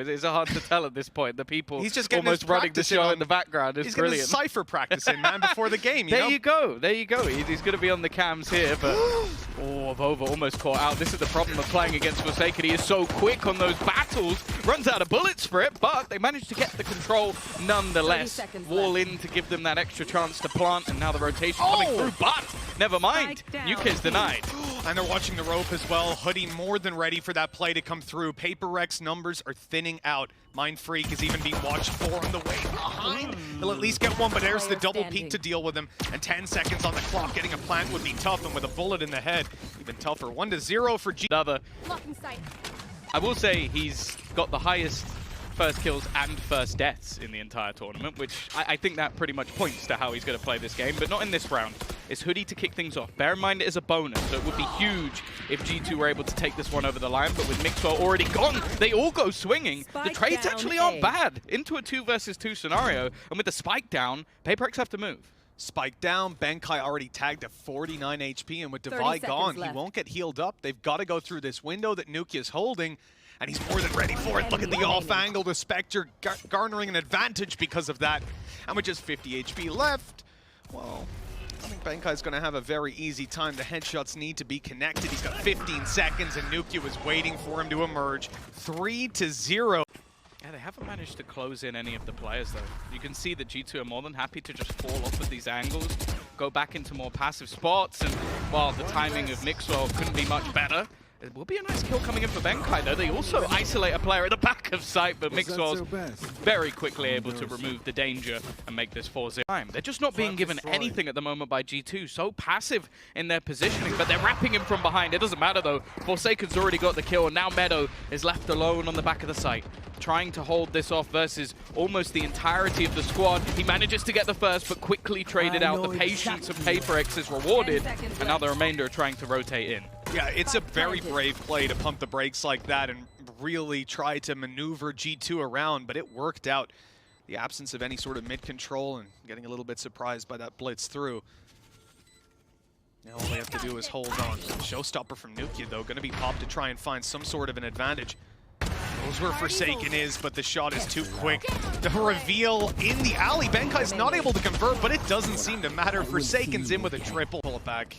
himself. It's hard to tell at this point. The people he's just almost running the show in the background is brilliant. He's getting his cypher practicing, man, before the game, There you go. There you go. He's going to be on the cams here, but oh, AvovA almost caught out. This is the problem of playing against Forsaken. He is so quick on those battles, runs out of bullets for it, but they managed to get the control nonetheless. Wall in to give them that extra chance to plant, and now the rotation coming through, but never mind. nukkye's denied. And they're watching the rope as well. Hoodie more than ready for that play to come through. PRX numbers are thinning out. Mindfreak is even being watched for on the way behind. He'll at least get one, but there's the double peek to deal with him. And 10 seconds on the clock. Getting a plant would be tough, and with a bullet in the head, even tougher. 1-0 for Jinggg. Another. I will say he's got the highest first kills and first deaths in the entire tournament, which I think that pretty much points to how he's going to play this game, but not in this round. It's Hoodie to kick things off. Bear in mind it is a bonus, so it would be huge if G2 were able to take this one over the line, but with Mixwell already gone, they all go swinging. The trades actually aren't bad into a 2 versus 2 scenario, and with the spike down, PRX have to move. Spike down, Benkai already tagged at 49 HP, and with Divide gone, he won't get healed up. They've got to go through this window that nukkye is holding, and he's more than ready for it. Look at the off angle, the Spectre garnering an advantage because of that. And with just 50 HP left, well, I think Benkai's going to have a very easy time. The headshots need to be connected. He's got 15 seconds, and nukkye was waiting for him to emerge. 3-0. Yeah, they haven't managed to close in any of the players, though. You can see that G2 are more than happy to just fall off of these angles, go back into more passive spots, and while the timing of Mixwell couldn't be much better, it will be a nice kill coming in for Benkai, though. They also isolate a player at the back of sight, but Mixwell's very quickly able to remove the danger and make this 4-0. They're just not being given anything at the moment by G2. So passive in their positioning, but they're wrapping him from behind. It doesn't matter, though. Forsaken's already got the kill, and now Meddo is left alone on the back of the site, trying to hold this off versus almost the entirety of the squad. He manages to get the first, but quickly traded out. The patience of PRX is rewarded, and now the remainder are trying to rotate in. Yeah, it's a very brave play to pump the brakes like that and really try to maneuver G2 around, but it worked out. The absence of any sort of mid-control and getting a little bit surprised by that blitz through. Now all they have to do is hold on. Showstopper from nukkye, though, going to be popped to try and find some sort of an advantage. Knows where Forsaken is, but the shot is too quick. The reveal in the alley. Benkai's not able to convert, but it doesn't seem to matter. Forsaken's in with a triple. Pull it back.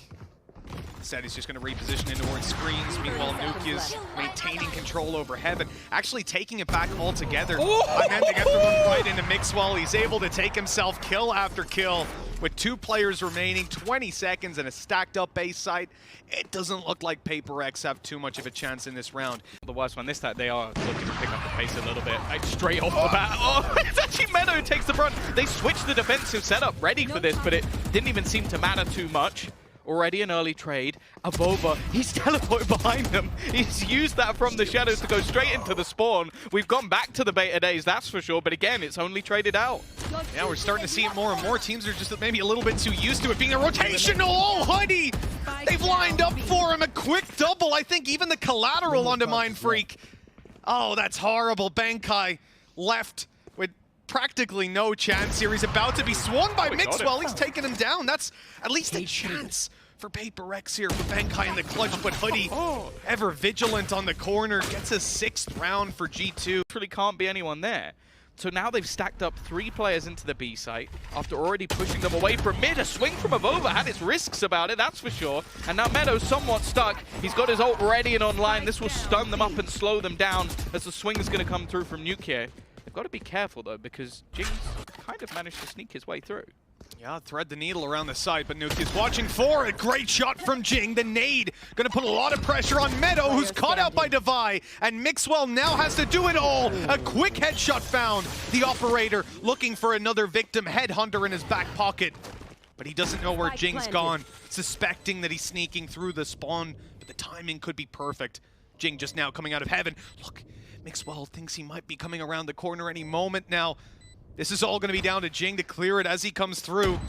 Instead, he's just going to reposition in towards screens. Meanwhile, nukkye is maintaining control over Heaven, actually taking it back altogether. And then they get the one right into Mixwell. He's able to take himself kill after kill. With 2 players remaining, 20 seconds, and a stacked-up base site, it doesn't look like PRX have too much of a chance in this round. The worst one this time, they are looking to pick up the pace a little bit. Like, straight off the bat. Oh, it's actually Meddo who takes the brunt. They switched the defensive setup ready for this, but it didn't even seem to matter too much. Already an early trade. AvovA, he's teleported behind them. He's used that from the shadows to go straight into the spawn. We've gone back to the beta days, that's for sure, but again, it's only traded out. Yeah, we're starting to see it more and more. Teams are just maybe a little bit too used to it being a rotational. Oh, Hoodie! They've lined up for him a quick double. I think even the collateral onto mindfreak. Oh, that's horrible. Benkai left with practically no chance here. He's about to be swung by Mixwell. He's taking him down. That's at least a chance for PRX here, for Benkai in the clutch, but Hoodie, ever vigilant on the corner, gets a 6th round for G2. Really can't be anyone there. So now they've stacked up 3 players into the B site after already pushing them away from mid. A swing from AvovA had its risks about it, that's for sure. And now Meddo's somewhat stuck. He's got his ult ready and online. This will stun them up and slow them down as the swing is going to come through from nukkye. They've got to be careful, though, because Jinggg kind of managed to sneak his way through. Yeah, thread the needle around the side, but nukkye's watching for a great shot from Jinggg. The nade gonna put a lot of pressure on Meddo, who's caught out by Divide, and Mixwell now has to do it all. A quick headshot found. The operator looking for another victim, headhunter in his back pocket, but he doesn't know where Jingg's gone, suspecting that he's sneaking through the spawn, but the timing could be perfect. Jinggg just now coming out of Heaven. Look, Mixwell thinks he might be coming around the corner any moment now. This is all going to be down to Jinggg to clear it as he comes through.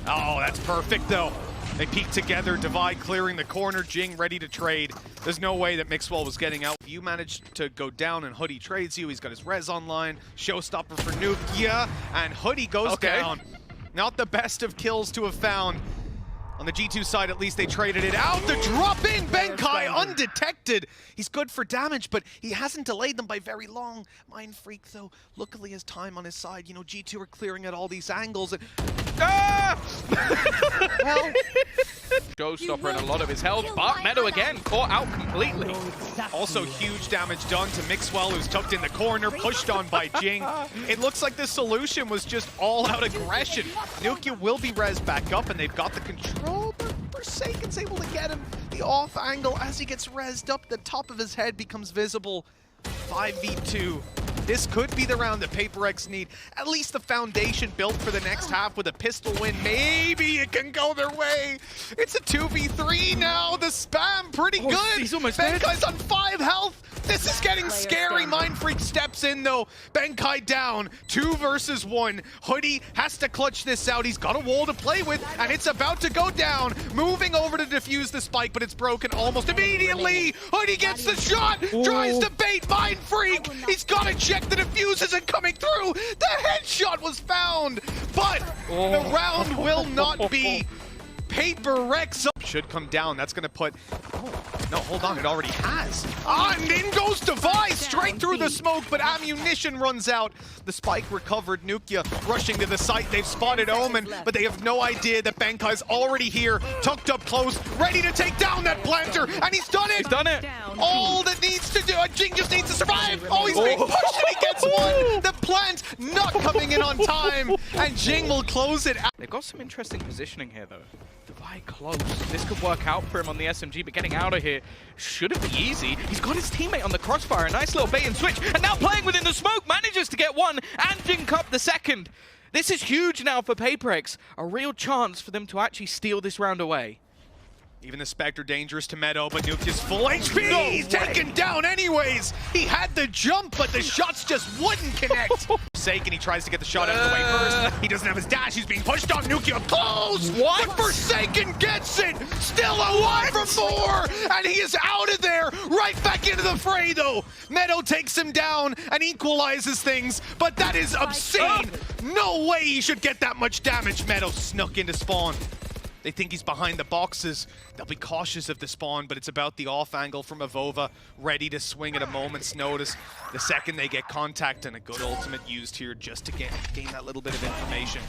Oh, that's perfect, though. They peek together, Divide clearing the corner, Jinggg ready to trade. There's no way that Mixwell was getting out. You managed to go down and Hoodie trades you. He's got his res online. Showstopper for nukkye, and Hoodie goes down. Not the best of kills to have found. On the G2 side, at least they traded it out. The drop in, Benkai undetected. He's good for damage, but he hasn't delayed them by very long. mindfreak, though, luckily has time on his side. You know, G2 are clearing at all these angles. And Ah! well, Showstopper and a lot of his health, but Meddo again caught out completely. also huge damage done to Mixwell, who's tucked in the corner, pushed on by Jinggg. It looks like the solution was just all-out aggression. nukkye will be rezzed back up, and they've got the control, but Forsaken's able to get him. The off angle as he gets rezzed up, the top of his head becomes visible. 5v2. This could be the round that PRX need. At least the foundation built for the next half with a pistol win. Maybe it can go their way. It's a 2v3 now. The spam pretty good. He's almost dead. Benkai's on 5 health. This is getting scary. mindfreak steps in though. Benkai down. 2 versus 1. Hoody has to clutch this out. He's got a wall to play with, and it's about to go down. Moving over to defuse the spike, but it's broken almost immediately. Hoody gets the shot. Tries to bait mindfreak. He's got to check the defuse isn't coming through. The headshot was found, but the round will not be. PRX should come down. That's going to put... Oh, no, hold on. It already has. And in goes Device straight through the smoke, but ammunition runs out. The spike recovered. nukkye rushing to the site. They've spotted Omen, but they have no idea that Benkai's already here, tucked up close, ready to take down that planter, and he's done it. He's done it. All that needs to do, Jinggg just needs to survive. Oh, he's being pushed and he gets one. The plant not coming in on time, and Jinggg will close it out. They've got some interesting positioning here, though. Devi close. This could work out for him on the SMG, but getting out of here shouldn't be easy. He's got his teammate on the crossfire. A nice little bait and switch. And now playing within the smoke, manages to get one, and Jinggg up the second. This is huge now for PRX. A real chance for them to actually steal this round away. Even the Spectre dangerous to Meddo, but nukkye's full HP. No, he's taken down anyways. He had the jump, but the shots just wouldn't connect. Forsaken, he tries to get the shot out of the way first. He doesn't have his dash. He's being pushed on. nukkye close. What? But Forsaken gets it. Still alive for 4, and he is out of there. Right back into the fray, though. Meddo takes him down and equalizes things, but that is obscene. No way he should get that much damage. Meddo snuck into spawn. They think he's behind the boxes. They'll be cautious of the spawn, but it's about the off angle from AvovA, ready to swing at a moment's notice. The second they get contact, and a good ultimate used here just to gain that little bit of information.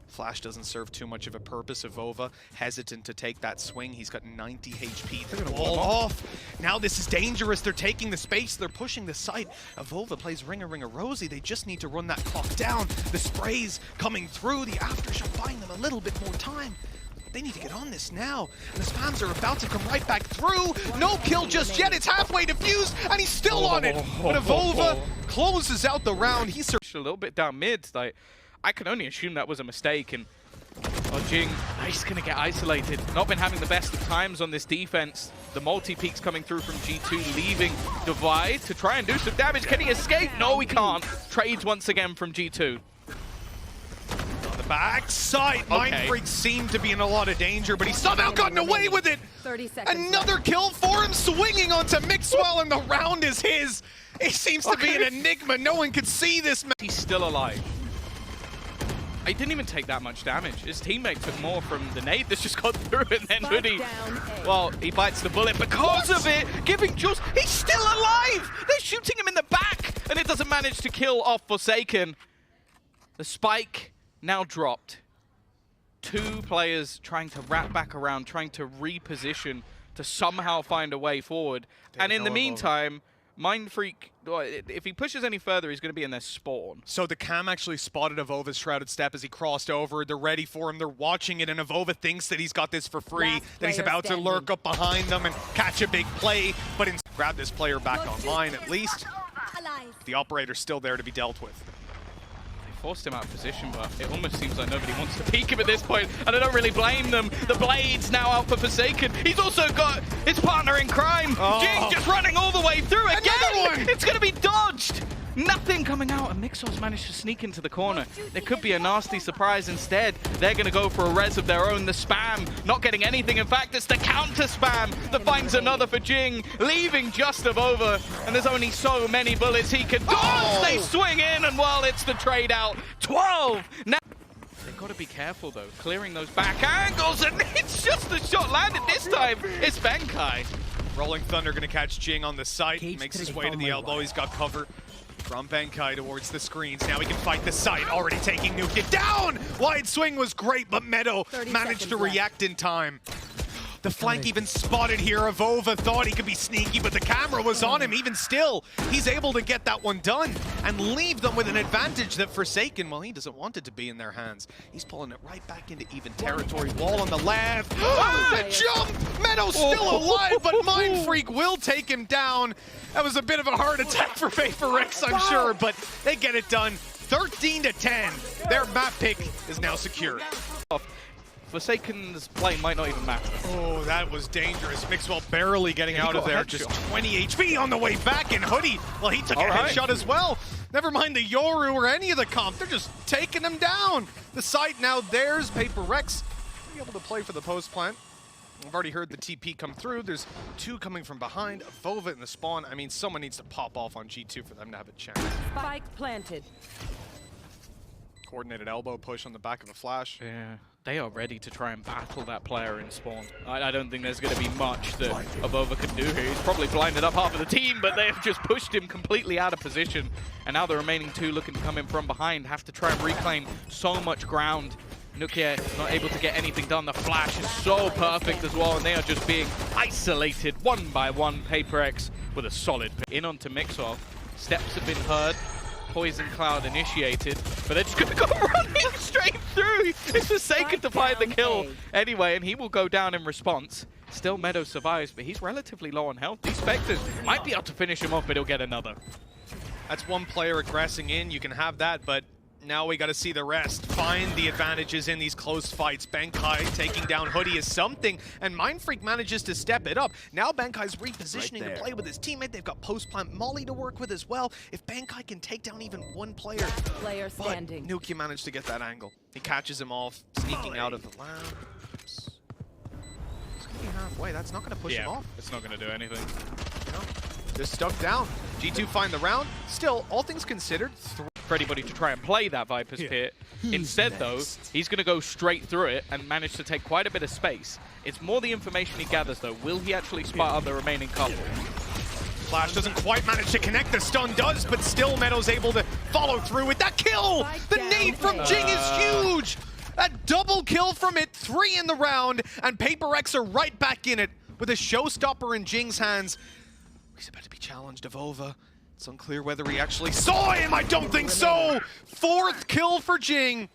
Flash doesn't serve too much of a purpose. AvovA hesitant to take that swing. He's got 90 HP. They're gonna wall off. Now this is dangerous. They're taking the space. They're pushing the site. AvovA plays Ring a Rosie. They just need to run that clock down. The sprays coming through. The aftershock buying them a little bit more time. They need to get on this now. And the spams are about to come right back through. No kill just yet. It's halfway defused, and he's still on it. But AvovA closes out the round. He's A little bit down mid. Like, I can only assume that was a mistake. And Jinggg, he's going to get isolated. Not been having the best of times on this defense. The multi-peaks coming through from G2, leaving Devi to try and do some damage. Can he escape? No, he can't. Trades once again from G2. Backside, mindfreak seemed to be in a lot of danger, but he's somehow gotten away with it. 30 seconds. Another kill for him, swinging onto Mixwell, and the round is his. He seems to be an enigma. No one could see this. He's still alive. He didn't even take that much damage. His teammate took more from the nade that's just got through, and then hoody, well, he bites the bullet because of it, giving just, he's still alive! They're shooting him in the back, and it doesn't manage to kill off Forsaken. The spike now dropped. 2 players trying to wrap back around, trying to reposition to somehow find a way forward. And in the meantime, mindfreak, if he pushes any further, he's going to be in their spawn. So the cam actually spotted AvovA's Shrouded Step as he crossed over. They're ready for him. They're watching it, and AvovA thinks that he's got this for free, that he's about to lurk up behind them and catch a big play, but grab this player back online at least. The operator's still there to be dealt with. Forced him out of position, but it almost seems like nobody wants to peek him at this point, and I don't really blame them. The Blade's now out for Forsaken. He's also got his partner in crime. Jinggg just running all the way through again. Another one. It's going to be dodged. Nothing coming out, and Mixwell's managed to sneak into the corner. There could be a nasty surprise instead. They're going to go for a res of their own. The spam not getting anything. In fact, it's the counter spam that finds another for Jinggg, leaving just AvovA. And there's only so many bullets he can dodge. They swing in, and well, it's the trade out. 12. Now got to be careful though. Clearing those back angles, and it's just the shot landed this time. It's Benkai. Rolling Thunder going to catch Jinggg on the site. Makes his way to the elbow. He's got cover from Benkai towards the screens. Now he can fight the site. Already taking nukkye down. Wide swing was great, but Meddo managed to react in time. The flank even spotted here. AvovA thought he could be sneaky, but the camera was on him. Even still, he's able to get that one done and leave them with an advantage that Forsaken, well, he doesn't want it to be in their hands. He's pulling it right back into even territory. Wall on the left. The jump! Meddo's still alive, but mindfreak will take him down. That was a bit of a heart attack for PRX, I'm sure, but they get it done. 13-10. Their map pick is now secured. Forsaken's play might not even matter. Oh, that was dangerous. Mixwell barely getting out of there. Just 20 HP on the way back, and Hoody, well, he took a headshot as well. Never mind the Yoru or any of the comp. They're just taking them down. The site now theirs. PRX be able to play for the post plant. I've already heard the TP come through. There's two coming from behind. AvovA in the spawn. I mean, someone needs to pop off on G2 for them to have a chance. Spike planted. Coordinated elbow push on the back of a flash. Yeah, they are ready to try and battle that player in spawn. I don't think there's going to be much that AvovA can do here. He's probably blinded up half of the team, but they have just pushed him completely out of position. And now the remaining two looking to come in from behind have to try and reclaim so much ground. nukkye not able to get anything done. The flash is so perfect as well, and they are just being isolated one by one. PRX with a solid pick. In onto Mixwell. Steps have been heard. Poison Cloud initiated, but they're just going to go running straight through. It's Forsaken to find the kill anyway, and he will go down in response. Still, Meddo survives, but he's relatively low on health. These Spectres might be able to finish him off, but he'll get another. That's one player aggressing in. You can have that, but now we got to see the rest. Find the advantages in these close fights. Benkai taking down Hoody is something, and mindfreak manages to step it up. Now Benkai's repositioning to play with his teammate. They've got post-plant Molly to work with as well. If Benkai can take down even one player. Player standing. But nukkye managed to get that angle. He catches him off, sneaking out of the lab. Oops. It's going to be halfway. That's not going to push him off. It's not going to do anything. No. They're stuck down. G2 find the round. Still, all things considered, for anybody to try and play that Viper's Pit. Instead, though, he's going to go straight through it and manage to take quite a bit of space. It's more the information he gathers, though. Will he actually spot out the remaining couple? Flash doesn't quite manage to connect. The stun does, but still Meddo's able to follow through with that kill! The nade from Jinggg is huge! A double kill from it, 3 in the round, and PRX are right back in it with a showstopper in Jingg's hands. He's about to be challenged, AvovA. It's unclear whether he actually saw him. I don't think so. 4th kill for Jinggg.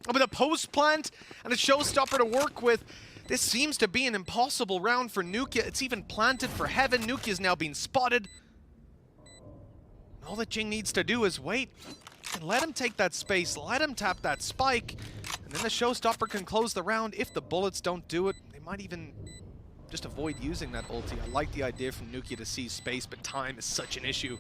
With a post plant and a showstopper to work with, this seems to be an impossible round for nukkye. It's even planted for heaven. nukkye is now being spotted. All that Jinggg needs to do is wait and let him take that space. Let him tap that spike. And then the showstopper can close the round. If the bullets don't do it, they might even just avoid using that ulti. I like the idea from nukkye to seize space, but time is such an issue.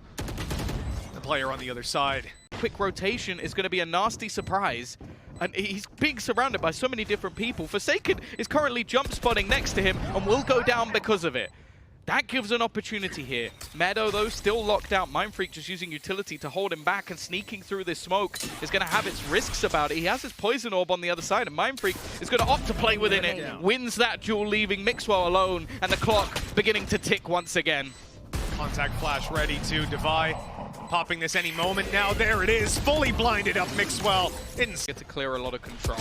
The player on the other side. Quick rotation is going to be a nasty surprise. And he's being surrounded by so many different people. Forsaken is currently jump spotting next to him and will go down because of it. That gives an opportunity here. Meddo, though, still locked out. mindfreak just using utility to hold him back, and sneaking through this smoke is going to have its risks about it. He has his poison orb on the other side, and mindfreak is going to opt to play within it. Wins that duel, leaving Mixwell alone, and the clock beginning to tick once again. Contact flash ready to Divide. Popping this any moment now. There it is. Fully blinded up Mixwell. Didn't get to clear a lot of control.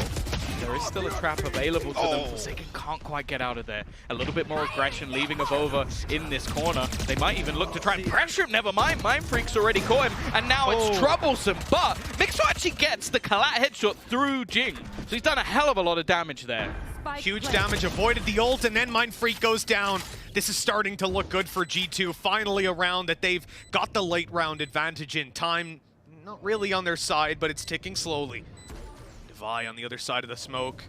There is still a trap available to them. Forsaken can't quite get out of there. A little bit more aggression, leaving AvovA in this corner. They might even look to try and pressure him. Never mind, mindfreak's already caught him, and now it's troublesome. But Mixwell actually gets the collat headshot through Jinggg, so he's done a hell of a lot of damage there. Huge damage, avoided the ult, and then mindfreak goes down. This is starting to look good for G2. Finally a round that they've got the late round advantage in. Time not really on their side, but it's ticking slowly. Divide on the other side of the smoke.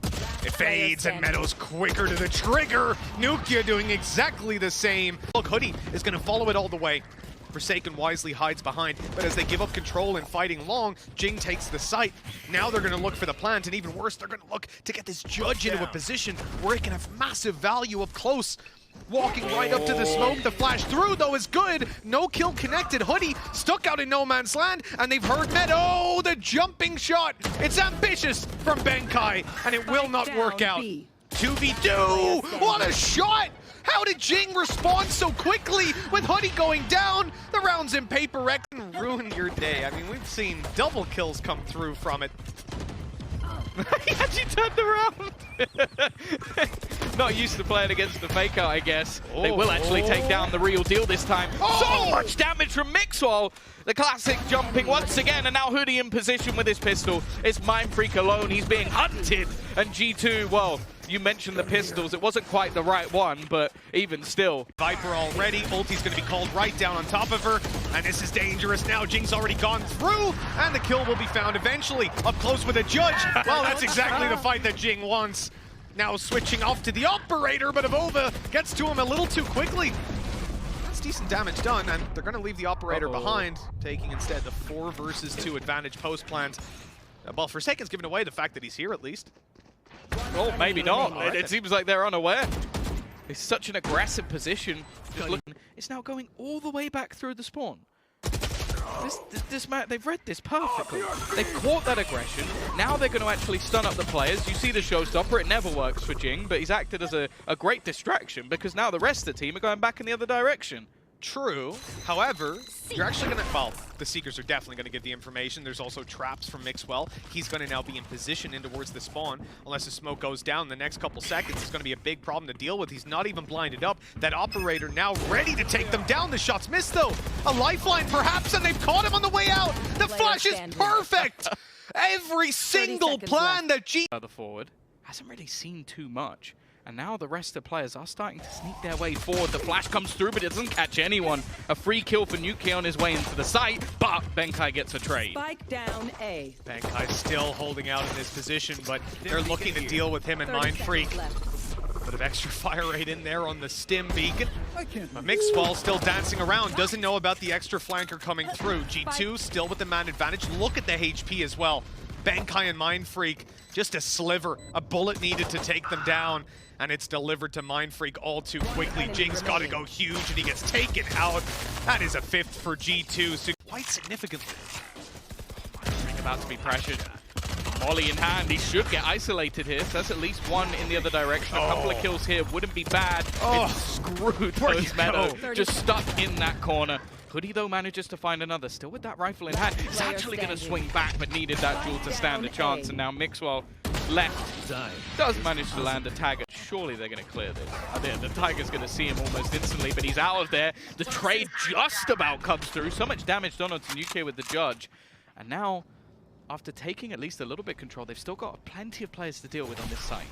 It fades, and Meddo's quicker to the trigger. nukkye doing exactly the same. Look, Hoody is going to follow it all the way. Forsaken wisely hides behind, but as they give up control and fighting long, Jinggg takes the site. Now they're going to look for the plant, and even worse, they're going to look to get this judge into a position where it can have massive value up close. Walking right up to the smoke. The flash through, though, is good. No kill connected. Hoodie stuck out in no man's land, and they've heard Meddo. Oh, the jumping shot. It's ambitious from Benkai, and it will not work out. 2v2. What a shot! How did Jinggg respond so quickly with Hoodie going down? The rounds in PRX ruin your day. I mean, we've seen double kills come through from it. He actually turned around. Not used to playing against the faker, I guess. They will actually take down the real deal this time. So much damage from Mixwell. The classic jumping once again, and now Hoodie in position with his pistol. It's mindfreak alone. He's being hunted. And G2, well, you mentioned the pistols. It wasn't quite the right one, but even still. Viper already. Ulti's going to be called right down on top of her. And this is dangerous now. Jingg's already gone through. And the kill will be found eventually. Up close with a judge. Well, that's exactly the fight that Jinggg wants. Now switching off to the operator, but AvovA gets to him a little too quickly. That's decent damage done, and they're going to leave the operator behind, taking instead the 4 versus 2 advantage post plant. Well, Forsaken's given away the fact that he's here at least. Oh, maybe not. It seems like they're unaware. It's such an aggressive position. Just looking, it's now going all the way back through the spawn. They've read this perfectly. They've caught that aggression. Now they're going to actually stun up the players. You see the showstopper. It never works for Jinggg, but he's acted as a great distraction because now the rest of the team are going back in the other direction. True. However, you're actually going to... Well, the Seekers are definitely going to give the information. There's also traps from Mixwell. He's going to now be in position in towards the spawn. Unless the smoke goes down in the next couple seconds, it's going to be a big problem to deal with. He's not even blinded up. That operator now ready to take them down. The shot's missed, though. A lifeline, perhaps, and they've caught him on the way out. The flash is perfect. Every single plan that G... Further forward, hasn't really seen too much. And now the rest of the players are starting to sneak their way forward. The flash comes through, but it doesn't catch anyone. A free kill for nukkye on his way into the site, but Benkai gets a trade. Spike down A. Benkai still holding out in this position, but they're looking to deal with him and mindfreak. Bit of extra fire rate in there on the stim beacon. Mixwell still dancing around, doesn't know about the extra flanker coming through. G2 still with the man advantage. Look at the HP as well. Benkai and mindfreak, just a sliver, a bullet needed to take them down. And it's delivered to mindfreak all too quickly. Jingg's got to go huge, and he gets taken out. That is a 5th for G2, so quite significantly. Mindfreak about to be pressured. Molly in hand, he should get isolated here. So that's at least one in the other direction. A couple of kills here wouldn't be bad. It's screwed those Meddo, just stuck in that corner. Hoodie, though, manages to find another. Still with that rifle in hand. He's actually going to swing back, but needed that duel to stand a chance. And now Mixwell left does manage to land a tag. Surely they're going to clear this. The Tiger's going to see him almost instantly, but he's out of there. The trade just about comes through. So much damage done onto nukkye with the judge. And now, after taking at least a little bit control, they've still got plenty of players to deal with on this site.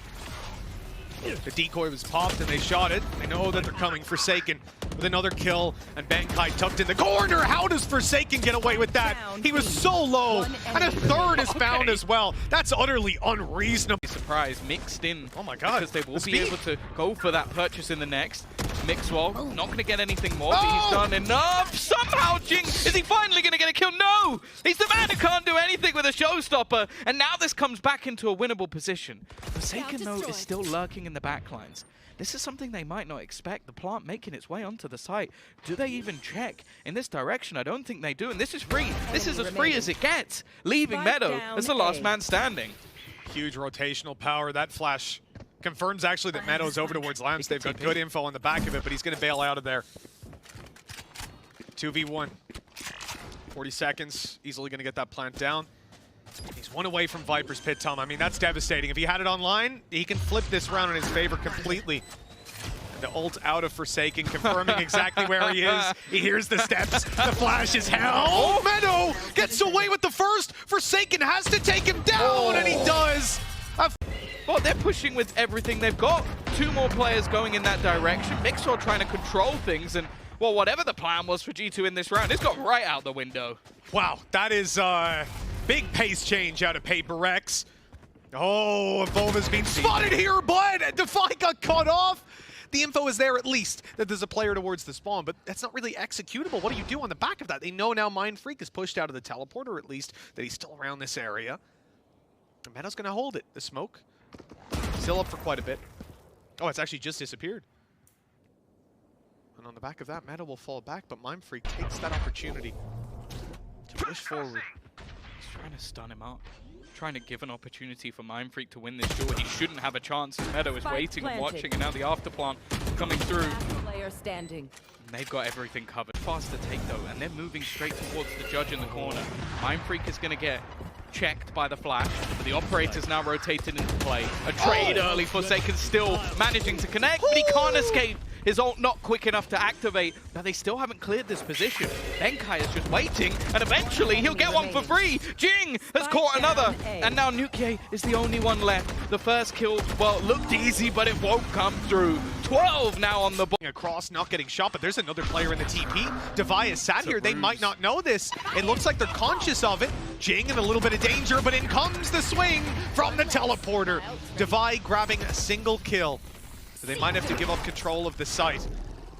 The decoy was popped and they shot it. They know that they're coming. Forsaken with another kill, and Benkai tucked in the corner. How does Forsaken get away with that? He was so low, and a third is found as well. That's utterly unreasonable. Surprise mixed in. Oh my god. Because they will be able to go for that purchase in the next. Mixwell not going to get anything more, but he's done enough. Somehow Jinggg, is he finally going to get a kill? No! He's the man who can't do anything with a showstopper, and now this comes back into a winnable position. Forsaken, though, is still lurking in the backlines. This is something they might not expect. The plant making its way onto the site. Do they even check in this direction? I don't think they do, and this is free. This is as free as it gets, leaving Meddo as the last man standing. Huge rotational power. That flash confirms actually that Meddo's over towards Lamps. They've got good info on the back of it, but he's going to bail out of there. 2v1. 40 seconds. Easily going to get that plant down. He's one away from Viper's Pit, Tom. I mean, that's devastating. If he had it online, he can flip this round in his favor completely. And the ult out of Forsaken, confirming exactly where he is. He hears the steps. The flash is hell. Oh, Meddo gets away with the first. Forsaken has to take him down, and he does. Well, they're pushing with everything they've got. 2 more players going in that direction. Mixwell trying to control things, and, well, whatever the plan was for G2 in this round, it's got right out the window. Wow, that is big pace change out of PRX. Oh, AvovA's been spotted here, but Defy got caught off. The info is there at least that there's a player towards the spawn, but that's not really executable. What do you do on the back of that? They know now mindfreak is pushed out of the teleporter, at least, that he's still around this area. And Meddo's going to hold it. The smoke still up for quite a bit. Oh, it's actually just disappeared. And on the back of that, Meddo will fall back, but mindfreak takes that opportunity to push forward. He's trying to stun him up. Trying to give an opportunity for mindfreak to win this duel. He shouldn't have a chance as Meddo is waiting and watching, and now the afterplant coming through. Last player standing. And they've got everything covered. Faster take though, and they're moving straight towards the judge in the corner. Mindfreak is going to get checked by the flash, but the operator's now rotated into play. A trade early, Forsaken still managing to connect, but he can't escape. His ult not quick enough to activate. Now they still haven't cleared this position. Benkai is just waiting, and eventually he'll get one for free. Jinggg has caught another, and now nukkye is the only one left. The first kill, well, looked easy, but it won't come through. 12 now on the board. Across, not getting shot, but there's another player in the TP. Devi is sat here. They might not know this. It looks like they're conscious of it. Jinggg in a little bit of danger, but in comes the swing from the teleporter. Devi grabbing a single kill. They might have to give up control of the site.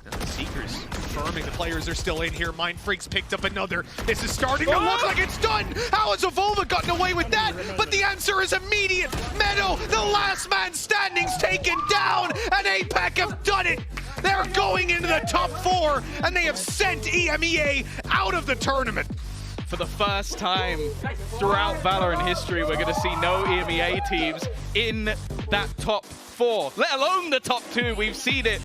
And the Seekers confirming the players are still in here. mindfreak's picked up another. This is starting to look like it's done. How has AvovA gotten away with that? But the answer is immediate. Meddo, the last man standing's taken down, and APAC have done it. They're going into the top 4, and they have sent EMEA out of the tournament. For the first time throughout Valorant history, we're going to see no EMEA teams in that top 4, let alone the top 2. We've seen it